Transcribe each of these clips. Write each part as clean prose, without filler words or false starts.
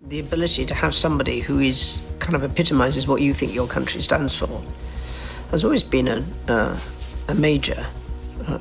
The ability to have somebody who is kind of epitomizes what you think your country stands for has always been a major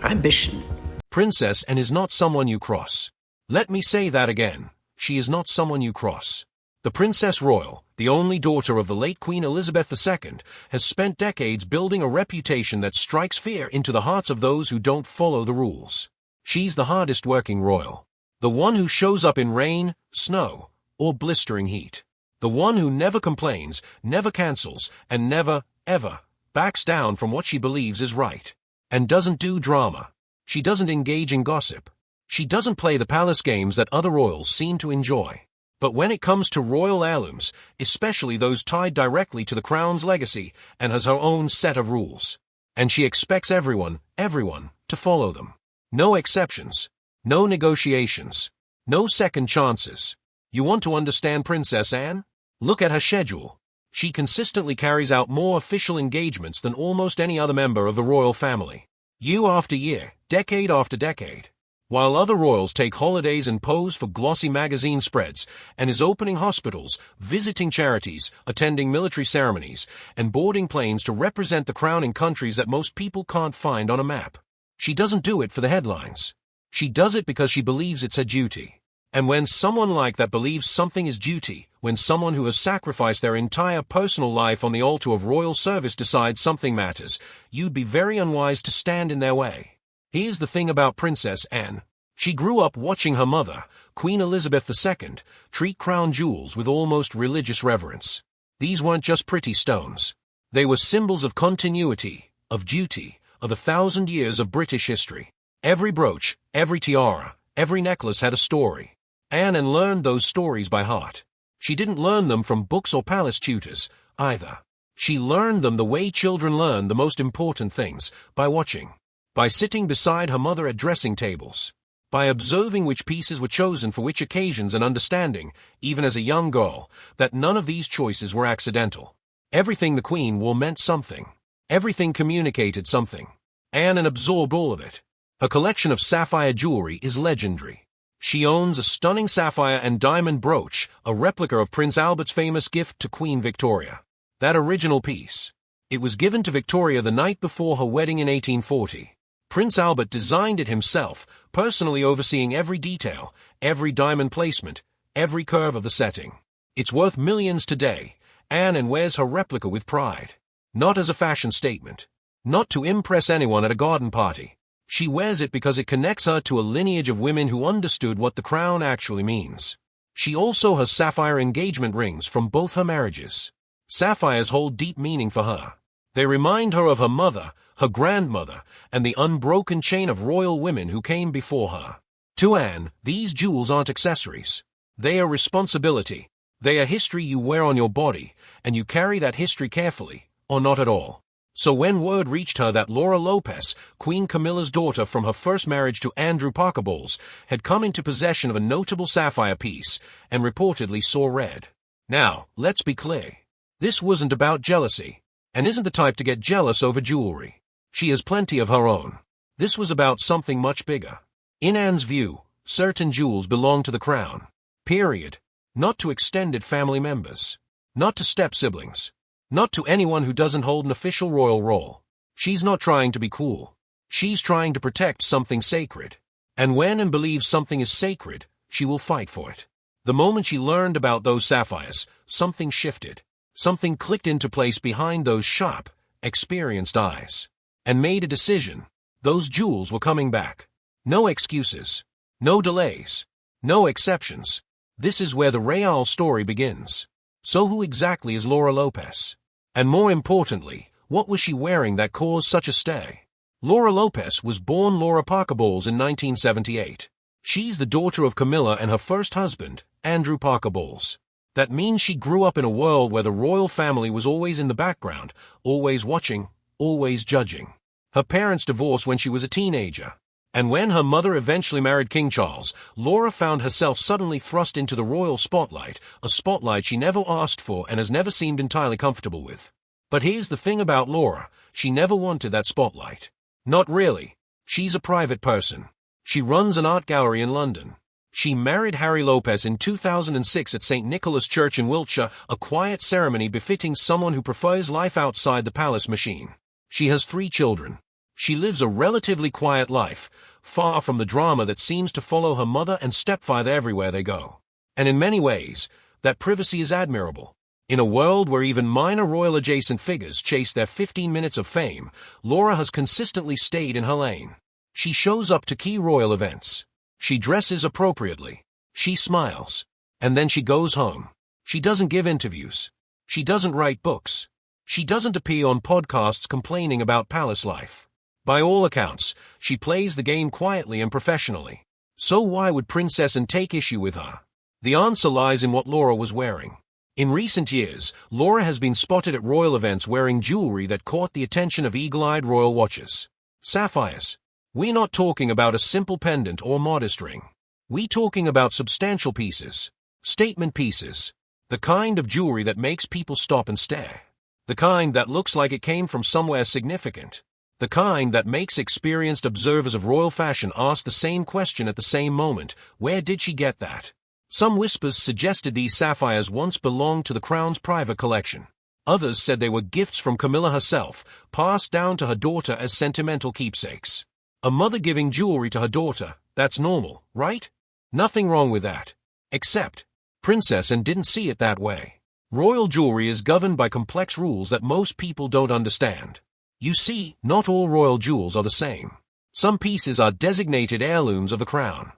ambition. Princess Anne is not someone you cross. Let me say that again. She is not someone you cross. The Princess Royal, the only daughter of the late Queen Elizabeth II, has spent decades building a reputation that strikes fear into the hearts of those who don't follow the rules. She's the hardest working royal. The one who shows up in rain, snow, or blistering heat. The one who never complains, never cancels, and never, ever, backs down from what she believes is right. And doesn't do drama. She doesn't engage in gossip. She doesn't play the palace games that other royals seem to enjoy. But when it comes to royal heirlooms, especially those tied directly to the crown's legacy, Anne has her own set of rules. And she expects everyone, to follow them. No exceptions. No negotiations. No second chances. You want to understand Princess Anne? Look at her schedule. She consistently carries out more official engagements than almost any other member of the royal family. Year after year, decade after decade. While other royals take holidays and pose for glossy magazine spreads, Anne is opening hospitals, visiting charities, attending military ceremonies, and boarding planes to represent the crown in countries that most people can't find on a map. She doesn't do it for the headlines. She does it because she believes it's her duty. And when someone like that believes something is duty, when someone who has sacrificed their entire personal life on the altar of royal service decides something matters, you'd be very unwise to stand in their way. Here's the thing about Princess Anne. She grew up watching her mother, Queen Elizabeth II, treat crown jewels with almost religious reverence. These weren't just pretty stones. They were symbols of continuity, of duty, of 1,000 years of British history. Every brooch, every tiara, every necklace had a story. Anne learned those stories by heart. She didn't learn them from books or palace tutors, either. She learned them the way children learn the most important things, by watching. By sitting beside her mother at dressing tables. By observing which pieces were chosen for which occasions and understanding, even as a young girl, that none of these choices were accidental. Everything the Queen wore meant something. Everything communicated something. Anne absorbed all of it. Her collection of sapphire jewelry is legendary. She owns a stunning sapphire and diamond brooch, a replica of Prince Albert's famous gift to Queen Victoria. That original piece. It was given to Victoria the night before her wedding in 1840. Prince Albert designed it himself, personally overseeing every detail, every diamond placement, every curve of the setting. It's worth millions today. Anne wears her replica with pride. Not as a fashion statement. Not to impress anyone at a garden party. She wears it because it connects her to a lineage of women who understood what the crown actually means. She also has sapphire engagement rings from both her marriages. Sapphires hold deep meaning for her. They remind her of her mother, her grandmother, and the unbroken chain of royal women who came before her. To Anne, these jewels aren't accessories. They are responsibility. They are history you wear on your body, and you carry that history carefully, or not at all. So when word reached her that Laura Lopes, Queen Camilla's daughter from her first marriage to Andrew Parker Bowles, had come into possession of a notable sapphire piece, and reportedly saw red. Now, let's be clear. This wasn't about jealousy, and isn't the type to get jealous over jewelry. She has plenty of her own. This was about something much bigger. In Anne's view, certain jewels belong to the crown. Period. Not to extended family members. Not to step-siblings. Not to anyone who doesn't hold an official royal role. She's not trying to be cool. She's trying to protect something sacred. And when Anne believes something is sacred, she will fight for it. The moment she learned about those sapphires, something shifted. Something clicked into place behind those sharp, experienced eyes. And made a decision. Those jewels were coming back. No excuses. No delays. No exceptions. This is where the Real story begins. So who exactly is Laura Lopes? And more importantly, what was she wearing that caused such a stir? Laura Lopes was born Laura Parker Bowles in 1978. She's the daughter of Camilla and her first husband, Andrew Parker Bowles. That means she grew up in a world where the royal family was always in the background, always watching, always judging. Her parents divorced when she was a teenager. And when her mother eventually married King Charles, Laura found herself suddenly thrust into the royal spotlight, a spotlight she never asked for and has never seemed entirely comfortable with. But here's the thing about Laura, she never wanted that spotlight. Not really. She's a private person. She runs an art gallery in London. She married Harry Lopes in 2006 at St. Nicholas Church in Wiltshire, a quiet ceremony befitting someone who prefers life outside the palace machine. She has 3 children. She lives a relatively quiet life, far from the drama that seems to follow her mother and stepfather everywhere they go. And in many ways, that privacy is admirable. In a world where even minor royal-adjacent figures chase their 15 minutes of fame, Laura has consistently stayed in her lane. She shows up to key royal events. She dresses appropriately. She smiles. And then she goes home. She doesn't give interviews. She doesn't write books. She doesn't appear on podcasts complaining about palace life. By all accounts, she plays the game quietly and professionally. So why would Princess Anne take issue with her? The answer lies in what Laura was wearing. In recent years, Laura has been spotted at royal events wearing jewelry that caught the attention of eagle-eyed royal watchers. Sapphires. We're not talking about a simple pendant or modest ring. We're talking about substantial pieces, statement pieces, the kind of jewelry that makes people stop and stare, the kind that looks like it came from somewhere significant, the kind that makes experienced observers of royal fashion ask the same question at the same moment: where did she get that? Some whispers suggested these sapphires once belonged to the crown's private collection. Others said they were gifts from Camilla herself, passed down to her daughter as sentimental keepsakes. A mother giving jewelry to her daughter, that's normal, right? Nothing wrong with that. Except, Princess Anne didn't see it that way. Royal jewelry is governed by complex rules that most people don't understand. You see, not all royal jewels are the same. Some pieces are designated heirlooms of the crown.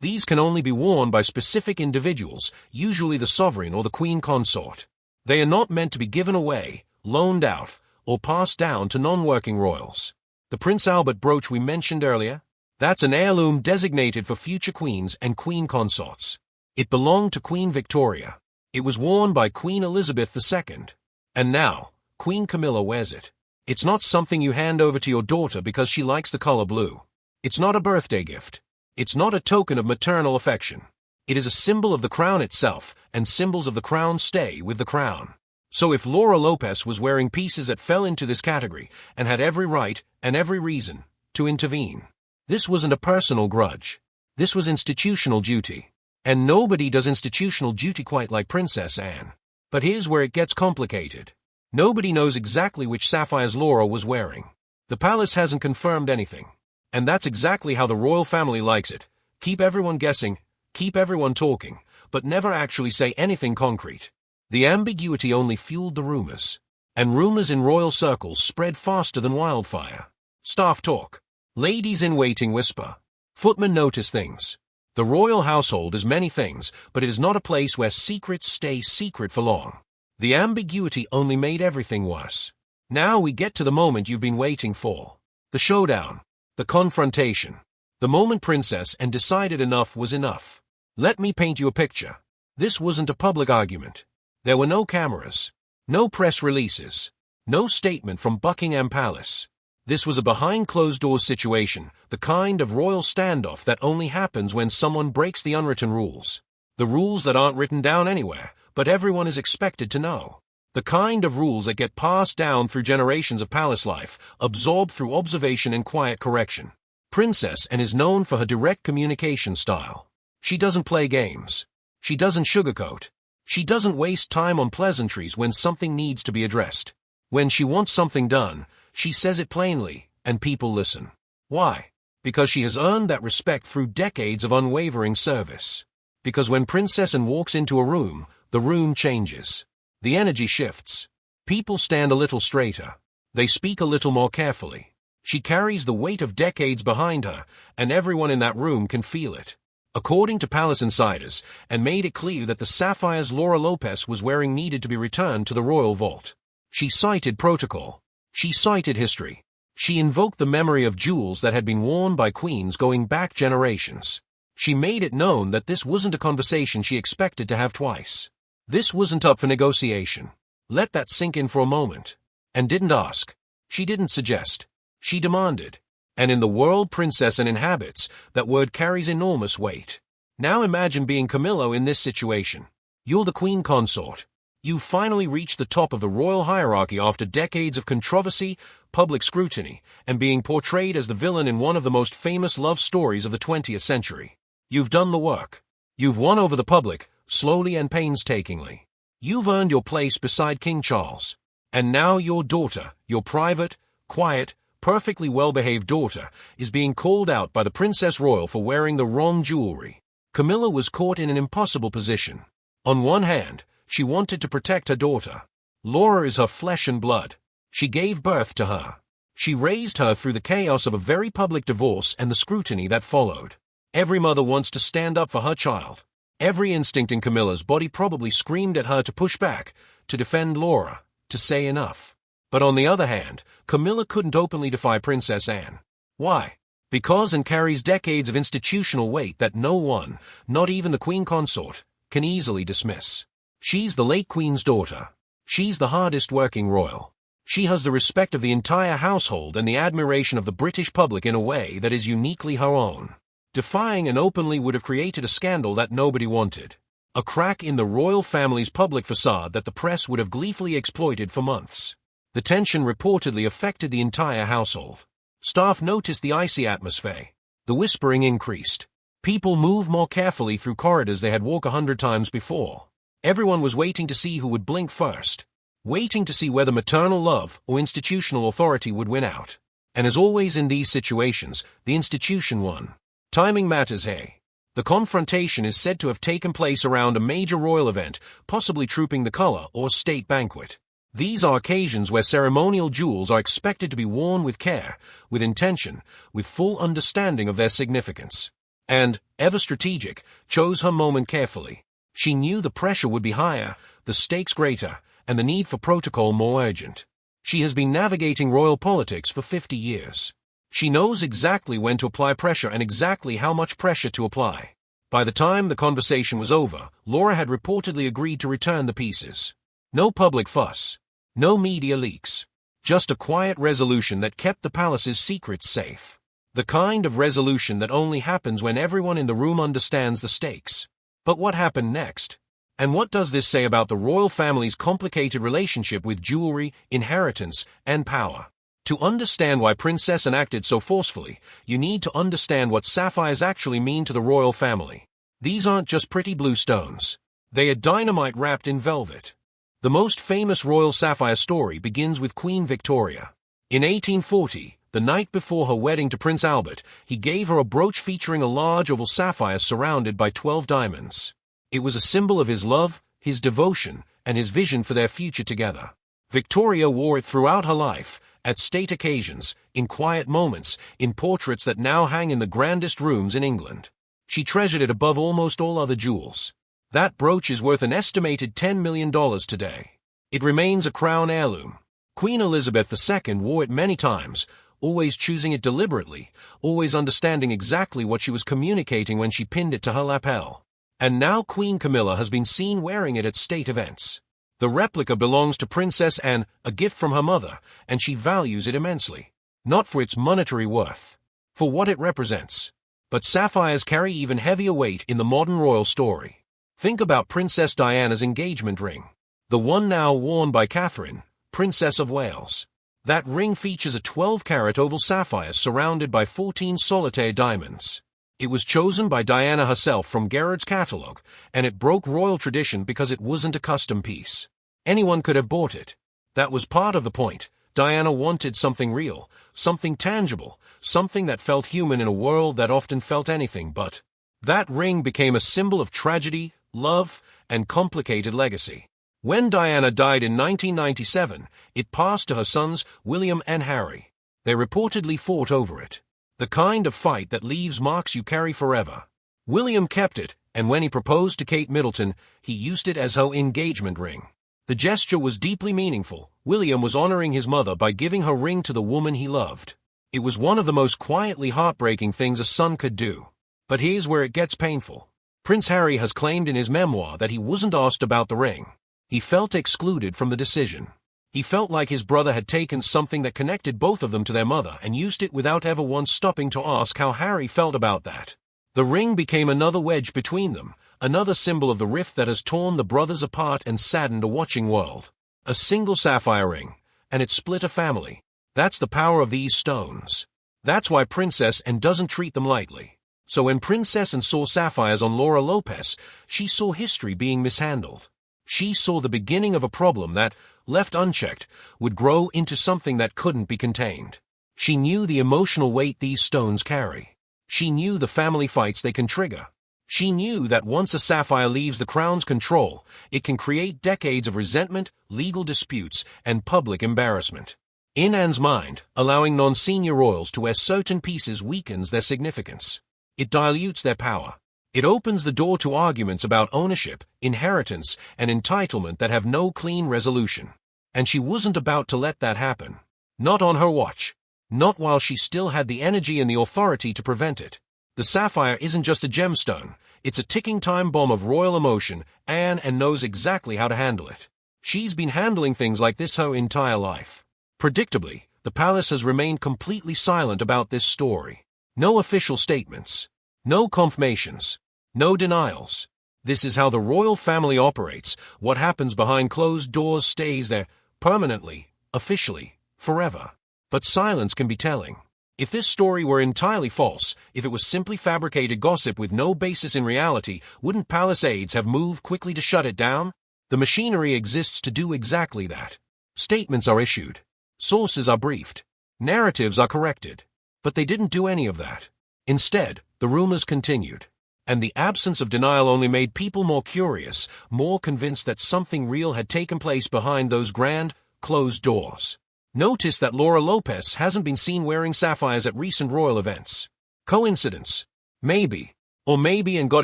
These can only be worn by specific individuals, usually the sovereign or the queen consort. They are not meant to be given away, loaned out, or passed down to non-working royals. The Prince Albert brooch we mentioned earlier? That's an heirloom designated for future queens and queen consorts. It belonged to Queen Victoria. It was worn by Queen Elizabeth II. And now, Queen Camilla wears it. It's not something you hand over to your daughter because she likes the color blue. It's not a birthday gift. It's not a token of maternal affection. It is a symbol of the crown itself, and symbols of the crown stay with the crown. So if Laura Lopes was wearing pieces that fell into this category and had every right and every reason to intervene, this wasn't a personal grudge. This was institutional duty. And nobody does institutional duty quite like Princess Anne. But here's where it gets complicated. Nobody knows exactly which sapphires Laura was wearing. The palace hasn't confirmed anything. And that's exactly how the royal family likes it. Keep everyone guessing, keep everyone talking, but never actually say anything concrete. The ambiguity only fueled the rumors. And rumors in royal circles spread faster than wildfire. Staff talk. Ladies-in-waiting whisper. Footmen notice things. The royal household is many things, but it is not a place where secrets stay secret for long. The ambiguity only made everything worse. Now we get to the moment you've been waiting for. The showdown. The confrontation. The moment Princess Anne decided enough was enough. Let me paint you a picture. This wasn't a public argument. There were no cameras, no press releases, no statement from Buckingham Palace. This was a behind-closed-doors situation, the kind of royal standoff that only happens when someone breaks the unwritten rules. The rules that aren't written down anywhere, but everyone is expected to know. The kind of rules that get passed down through generations of palace life, absorbed through observation and quiet correction. Princess Anne is known for her direct communication style. She doesn't play games. She doesn't sugarcoat. She doesn't waste time on pleasantries when something needs to be addressed. When she wants something done, she says it plainly, and people listen. Why? Because she has earned that respect through decades of unwavering service. Because when Princess Anne walks into a room, the room changes. The energy shifts. People stand a little straighter. They speak a little more carefully. She carries the weight of decades behind her, and everyone in that room can feel it. According to palace insiders, and made it clear that the sapphires Laura Lopes was wearing needed to be returned to the royal vault. She cited protocol. She cited history. She invoked the memory of jewels that had been worn by queens going back generations. She made it known that this wasn't a conversation she expected to have twice. This wasn't up for negotiation. Let that sink in for a moment. And didn't ask. She didn't suggest. She demanded. And in the world Princess Anne inhabits, that word carries enormous weight. Now imagine being Camilla in this situation. You're the queen consort. You've finally reached the top of the royal hierarchy after decades of controversy, public scrutiny, and being portrayed as the villain in one of the most famous love stories of the 20th century. You've done the work. You've won over the public, slowly and painstakingly. You've earned your place beside King Charles. And now your daughter, your private, quiet, perfectly well-behaved daughter, is being called out by the Princess Royal for wearing the wrong jewelry. Camilla was caught in an impossible position. On one hand, she wanted to protect her daughter. Laura is her flesh and blood. She gave birth to her. She raised her through the chaos of a very public divorce and the scrutiny that followed. Every mother wants to stand up for her child. Every instinct in Camilla's body probably screamed at her to push back, to defend Laura, to say enough. But on the other hand, Camilla couldn't openly defy Princess Anne. Why? Because Anne carries decades of institutional weight that no one, not even the Queen Consort, can easily dismiss. She's the late Queen's daughter. She's the hardest working royal. She has the respect of the entire household and the admiration of the British public in a way that is uniquely her own. Defying Anne openly would have created a scandal that nobody wanted. A crack in the royal family's public facade that the press would have gleefully exploited for months. The tension reportedly affected the entire household. Staff noticed the icy atmosphere. The whispering increased. People moved more carefully through corridors they had walked 100 times before. Everyone was waiting to see who would blink first. Waiting to see whether maternal love or institutional authority would win out. And as always in these situations, the institution won. Timing matters, hey. The confrontation is said to have taken place around a major royal event, possibly Trooping the Colour or state banquet. These are occasions where ceremonial jewels are expected to be worn with care, with intention, with full understanding of their significance. And, ever strategic, chose her moment carefully. She knew the pressure would be higher, the stakes greater, and the need for protocol more urgent. She has been navigating royal politics for 50 years. She knows exactly when to apply pressure and exactly how much pressure to apply. By the time the conversation was over, Laura had reportedly agreed to return the pieces. No public fuss. No media leaks. Just a quiet resolution that kept the palace's secrets safe. The kind of resolution that only happens when everyone in the room understands the stakes. But what happened next? And what does this say about the royal family's complicated relationship with jewelry, inheritance, and power? To understand why Princess Anne acted so forcefully, you need to understand what sapphires actually mean to the royal family. These aren't just pretty blue stones. They are dynamite wrapped in velvet. The most famous royal sapphire story begins with Queen Victoria. In 1840, the night before her wedding to Prince Albert, he gave her a brooch featuring a large oval sapphire surrounded by 12 diamonds. It was a symbol of his love, his devotion, and his vision for their future together. Victoria wore it throughout her life, at state occasions, in quiet moments, in portraits that now hang in the grandest rooms in England. She treasured it above almost all other jewels. That brooch is worth an estimated $10 million today. It remains a crown heirloom. Queen Elizabeth II wore it many times, always choosing it deliberately, always understanding exactly what she was communicating when she pinned it to her lapel. And now Queen Camilla has been seen wearing it at state events. The replica belongs to Princess Anne, a gift from her mother, and she values it immensely. Not for its monetary worth, for what it represents. But sapphires carry even heavier weight in the modern royal story. Think about Princess Diana's engagement ring. The one now worn by Catherine, Princess of Wales. That ring features a 12-carat oval sapphire surrounded by 14 solitaire diamonds. It was chosen by Diana herself from Gerard's catalogue, and it broke royal tradition because it wasn't a custom piece. Anyone could have bought it. That was part of the point. Diana wanted something real, something tangible, something that felt human in a world that often felt anything but. That ring became a symbol of tragedy, love, and complicated legacy. When Diana died in 1997, it passed to her sons, William and Harry. They reportedly fought over it. The kind of fight that leaves marks you carry forever. William kept it, and when he proposed to Kate Middleton, he used it as her engagement ring. The gesture was deeply meaningful. William was honoring his mother by giving her ring to the woman he loved. It was one of the most quietly heartbreaking things a son could do. But here's where it gets painful. Prince Harry has claimed in his memoir that he wasn't asked about the ring. He felt excluded from the decision. He felt like his brother had taken something that connected both of them to their mother and used it without ever once stopping to ask how Harry felt about that. The ring became another wedge between them, another symbol of the rift that has torn the brothers apart and saddened a watching world. A single sapphire ring, and it split a family. That's the power of these stones. That's why Princess Anne doesn't treat them lightly. So when Princess and saw Sapphires on Laura Lopes, she saw history being mishandled. She saw the beginning of a problem that, left unchecked, would grow into something that couldn't be contained. She knew the emotional weight these stones carry. She knew the family fights they can trigger. She knew that once a sapphire leaves the crown's control, it can create decades of resentment, legal disputes, and public embarrassment. In Anne's mind, allowing non-senior royals to wear certain pieces weakens their significance. It dilutes their power. It opens the door to arguments about ownership, inheritance, and entitlement that have no clean resolution. And she wasn't about to let that happen. Not on her watch. Not while she still had the energy and the authority to prevent it. The sapphire isn't just a gemstone. It's a ticking time bomb of royal emotion, and knows exactly how to handle it. She's been handling things like this her entire life. Predictably, the palace has remained completely silent about this story. No official statements. No confirmations. No denials. This is how the royal family operates. What happens behind closed doors stays there, permanently, officially, forever. But silence can be telling. If this story were entirely false, if it was simply fabricated gossip with no basis in reality, wouldn't palace aides have moved quickly to shut it down? The machinery exists to do exactly that. Statements are issued. Sources are briefed. Narratives are corrected. But they didn't do any of that. Instead, the rumors continued. And the absence of denial only made people more curious, more convinced that something real had taken place behind those grand, closed doors. Notice that Laura Lopes hasn't been seen wearing sapphires at recent royal events. Coincidence? Maybe. Or maybe and got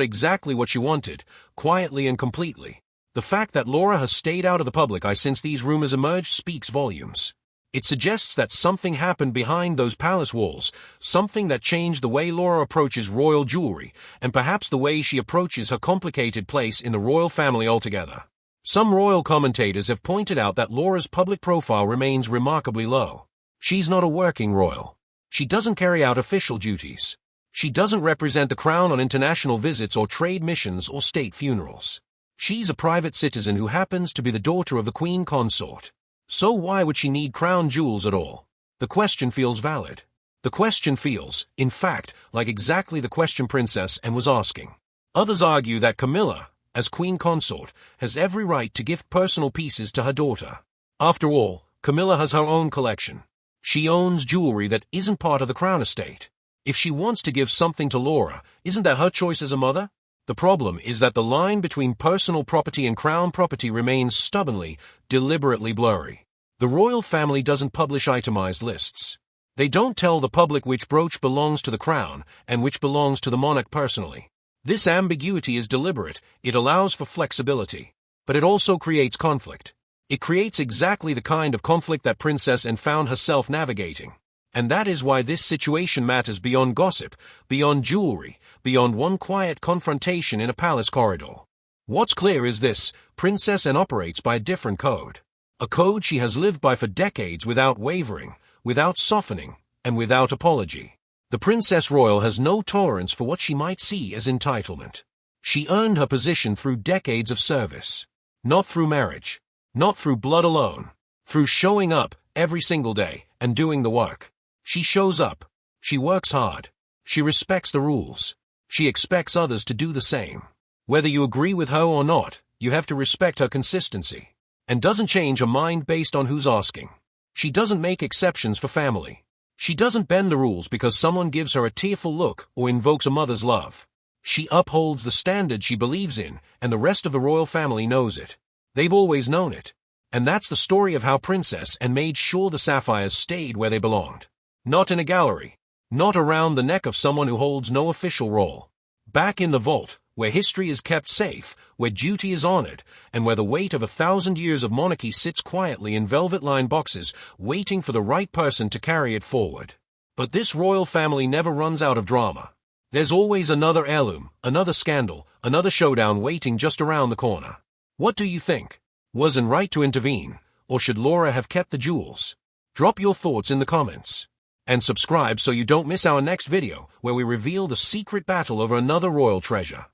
exactly what she wanted, quietly and completely. The fact that Laura has stayed out of the public eye since these rumors emerged speaks volumes. It suggests that something happened behind those palace walls, something that changed the way Laura approaches royal jewelry, and perhaps the way she approaches her complicated place in the royal family altogether. Some royal commentators have pointed out that Laura's public profile remains remarkably low. She's not a working royal. She doesn't carry out official duties. She doesn't represent the crown on international visits or trade missions or state funerals. She's a private citizen who happens to be the daughter of the queen consort. So why would she need crown jewels at all? The question feels valid. The question feels, in fact, like exactly the question Princess Anne was asking. Others argue that Camilla, as queen consort, has every right to gift personal pieces to her daughter. After all, Camilla has her own collection. She owns jewelry that isn't part of the crown estate. If she wants to give something to Laura, isn't that her choice as a mother? The problem is that the line between personal property and crown property remains stubbornly, deliberately blurry. The royal family doesn't publish itemized lists. They don't tell the public which brooch belongs to the crown and which belongs to the monarch personally. This ambiguity is deliberate. It allows for flexibility. But it also creates conflict. It creates exactly the kind of conflict that Princess Anne found herself navigating. And that is why this situation matters beyond gossip, beyond jewelry, beyond one quiet confrontation in a palace corridor. What's clear is this: Princess Anne operates by a different code. A code she has lived by for decades without wavering, without softening, and without apology. The Princess Royal has no tolerance for what she might see as entitlement. She earned her position through decades of service. Not through marriage. Not through blood alone. Through showing up every single day and doing the work. She shows up. She works hard. She respects the rules. She expects others to do the same. Whether you agree with her or not, you have to respect her consistency. And doesn't change her mind based on who's asking. She doesn't make exceptions for family. She doesn't bend the rules because someone gives her a tearful look or invokes a mother's love. She upholds the standard she believes in, and the rest of the royal family knows it. They've always known it. And that's the story of how Princess Anne made sure the sapphires stayed where they belonged. Not in a gallery. Not around the neck of someone who holds no official role. Back in the vault, where history is kept safe, where duty is honored, and where the weight of 1,000 years of monarchy sits quietly in velvet-lined boxes, waiting for the right person to carry it forward. But this royal family never runs out of drama. There's always another heirloom, another scandal, another showdown waiting just around the corner. What do you think? Was Anne right to intervene, or should Laura have kept the jewels? Drop your thoughts in the comments. And subscribe so you don't miss our next video, where we reveal the secret battle over another royal treasure.